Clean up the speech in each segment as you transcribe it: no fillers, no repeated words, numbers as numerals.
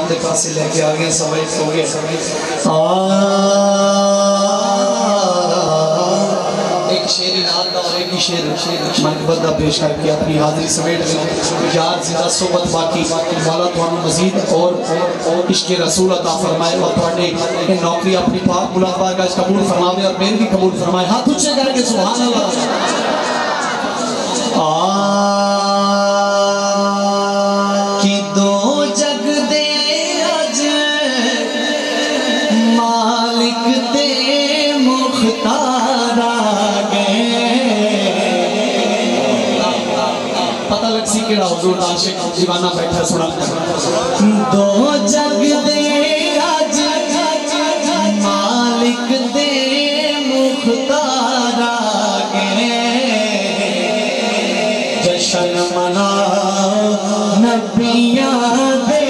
के पास लेके आ गए समय हो गए एक शेर इनाम का और एक ही शेर मनबंदा पेश करके अपनी हाजिरी समेट यार जिंदा सोबत बाकी मौला तुहानू मजीद और इश्क रसूल अता फरमाए और तुहाडे नौकरी अपनी पाक बुलंद बारगाह कबूल फरमावे और मेरी भी कबूल फरमाए। हाथ ऊंचे करके सुभान अल्लाह। कि दो जग दे अज मालिक दे मुख्तार आ गए। पता लग सी केड़ा हुजूर आशिक दीवाना बैठा सुना। दो जग दे अज मालिक दे मुख्तार आ गए। जशन मनाओ नबियां दे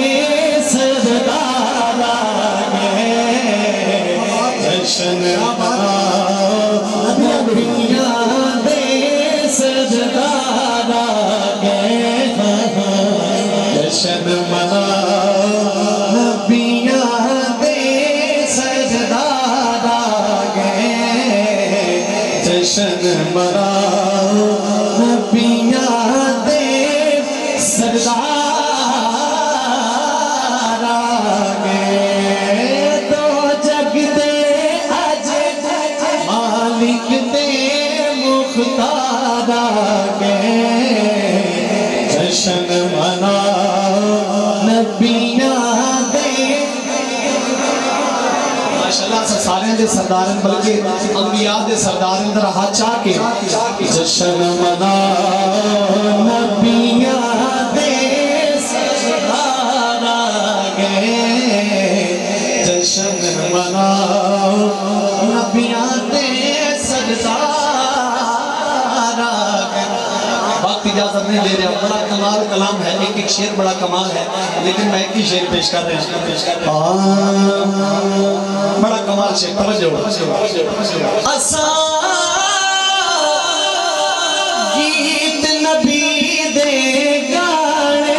सरदार आ गए। जशन मनाओ नबियां दे सरदार आ गए। जशन मनाओ नबियां दे सरदार आ गए। जशन मनाओ नबियां दे सरदार आ गए। दो जग दे अज मालिक दे मुख्तार आ गए। जशन मनाओ नबियां दे माशाअल्लाह से सारे दे सरदार बल्कि अंबिया दे सरदार अंदर हाथ चाह के जशन मनाओ नबियां दे सरदार आ गए। जशन मनाओ नबियां दे सरदार आ गए। वक्त इजाजत नहीं दे रहा। बड़ा कमाल कलाम है, एक एक शेर बड़ा कमाल है, लेकिन मैं एक ही शेर पेश कर रहे हैं। बड़ा कमाल शेर, तवज्जो। असा गीत नबी दे गाने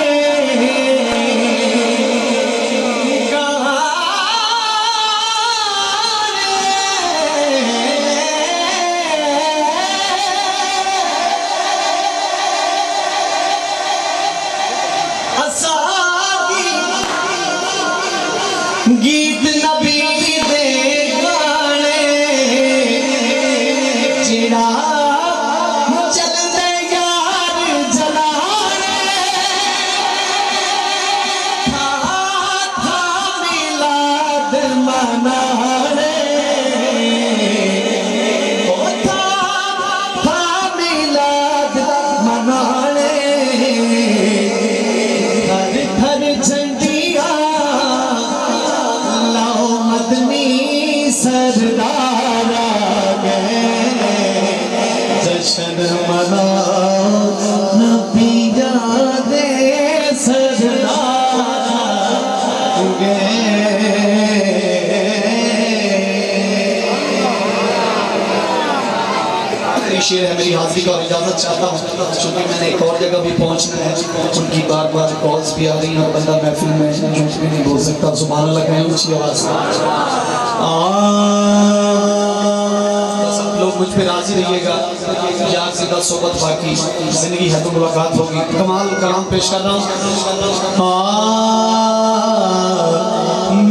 गीत नबी दे गाने जिड़ा चलते यार जलाने था मिलाद मनाने था मिलाद मनाने। घर घर झंडिया सरदार आ गए। जशन मनाओ नबियां दे सरदार आ गए। शेर है मेरी हाजिरी का और इजाजत चाहता हूँ क्योंकि मैंने एक और जगह भी पहुँचना है। उनकी बार बार कॉल्स भी आ रही हैं और बंदा महफिल में नहीं बोल सकता। सुभान अल्लाह कहें ऊंची आवाज़। सब लोग मुझ पे राजी रहिएगा। यार सीधा सोबत बाकी जिंदगी है तो मुलाकात होगी। कमाल कलाम पेश कर रहा हूँ।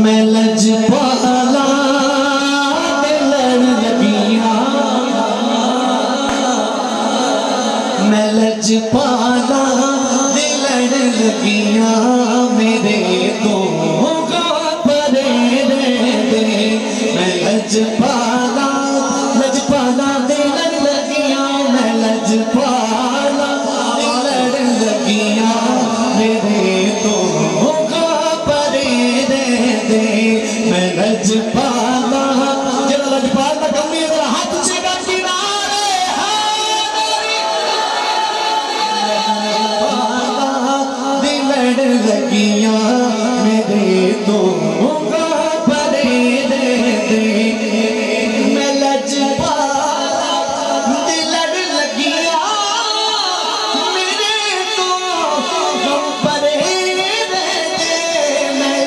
मैं लजपाला लड़ लगिया, मैं लजपाला लड़ लगिया मेरे तो लजपाला लजपाला दे लड़ लगिया। मैं लजपाला लड़ लगिया मेरे तो परे दे दे। मैं लजपाला जरा लजपाला कमी हाथ से किनारे दे लड़ लगिया मेरे तो परे दे दे। मैं लजपाला लड़ लगिया मेरे तो परे दे दे। मैं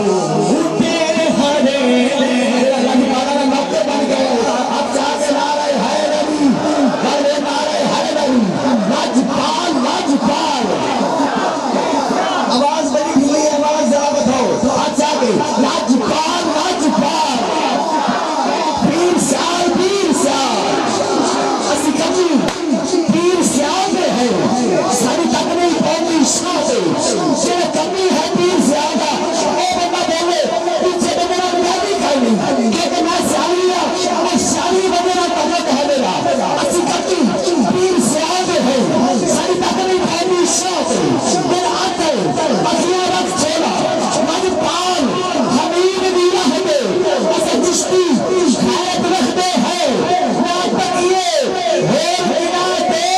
बूटे हरे अल्लाह ताला ने मौके बन गए। अब जाके नारे हैदरी, नारे हैदरी, लाजपाल लाजपाल। आवाज बड़ी ढीली है, आवाज जरा बताओ। अच्छा के लाजपाल लाजपाल, पीर श्याल असि कमी पीर श्याल में है, सारी तकनी कौमी शाह से कमी है पीर श्याल का। ओ बंदा बोले पीछे तो मेरा बुराई खाई क्योंकि मैं श्यालिया और श्याली वगैरह तकत है मेरा। असि कमी पीर श्याल में है, सारी तकनी कौमी शाह से मेरा आते अखियां रख छोड़ा मन पाल हमीद दिया हमें ऐसे चिश्ती खैरत रखते हैं ना तकिए हो बिना दे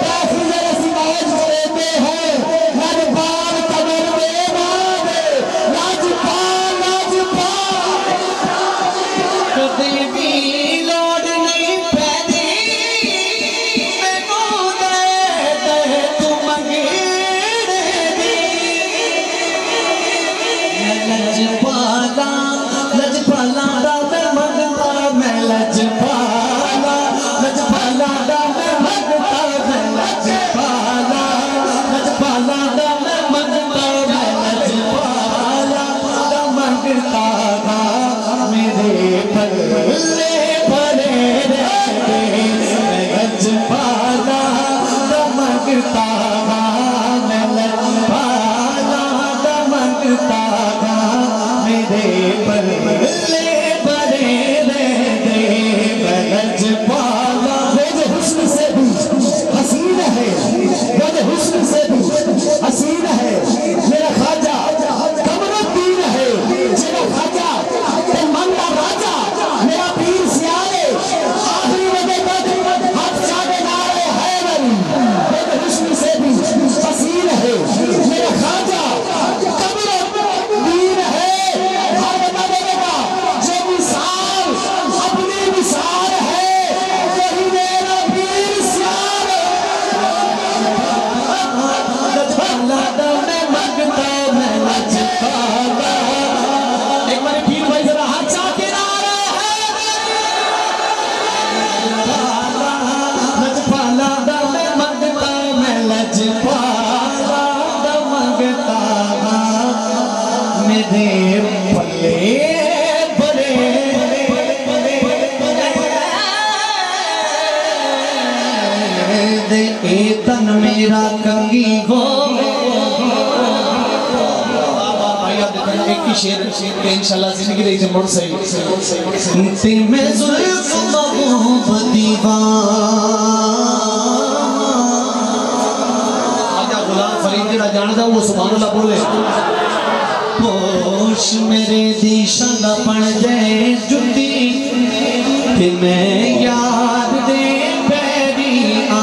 दाखिल ऐसी मौज करते हैं। लाजपाल कमर में बांधे, लाजपाल लाजपाल। कदे भी लोड़ नहीं पैदी मैनू दे तू मंगेड़े दी। लजपाला लजपाला दा मैं मंगता, मैं लजपाला लजपाला दा मैं मंगता, मैं लजपाला लजपाला दा मैं मंगता, मैं लजपाला दा मंगता गा मेरे पल्ले भरे रहते। मैं लजपाला दा मंगता गा, मैं लजपाला दा मंगता गा मेरे पल्ले भरे रहते। मैं लजपाला वो जो हुस्न से भी हसीन है, वो जो हुस्न से भी हसीन है, मेरा ख्वाजा कमरुद्दीन है। मेरा ख्वाजा ते मंदा राजा, मेरा पीर सियाले आखिरी वजे तक हाथ चाहे नारे हैदरी। वो जो हुस्न से भी हसीन है, मेरा ख्वाजा कमरुद्दीन है। हर बंदा बोलेगा जो मिसाल अपनी मिसाल है, वही मेरा पीर सियाल। लजपाला दा मैं मंगता, मैं लजपाला। एक बार पीर भाई जरा हाथ चाके नारा लजपाला दा मैं मंगता, मैं लजपाला दा मंगता मेरे पल्ले बड़े दे ए तन मेरा कंगी हो। एक ही शेर इंशाल्लाह जिंदगी रही मुड़ सही ते मैं जुल्फ महबूब दीवान। आजा गुलाम फरीद जेड़ा जानदा वो सुभान अल्लाह बोले। होश मेरे दिशा दा बन जाए जुटी ते मैं याद दे पैरी आ।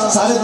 सारे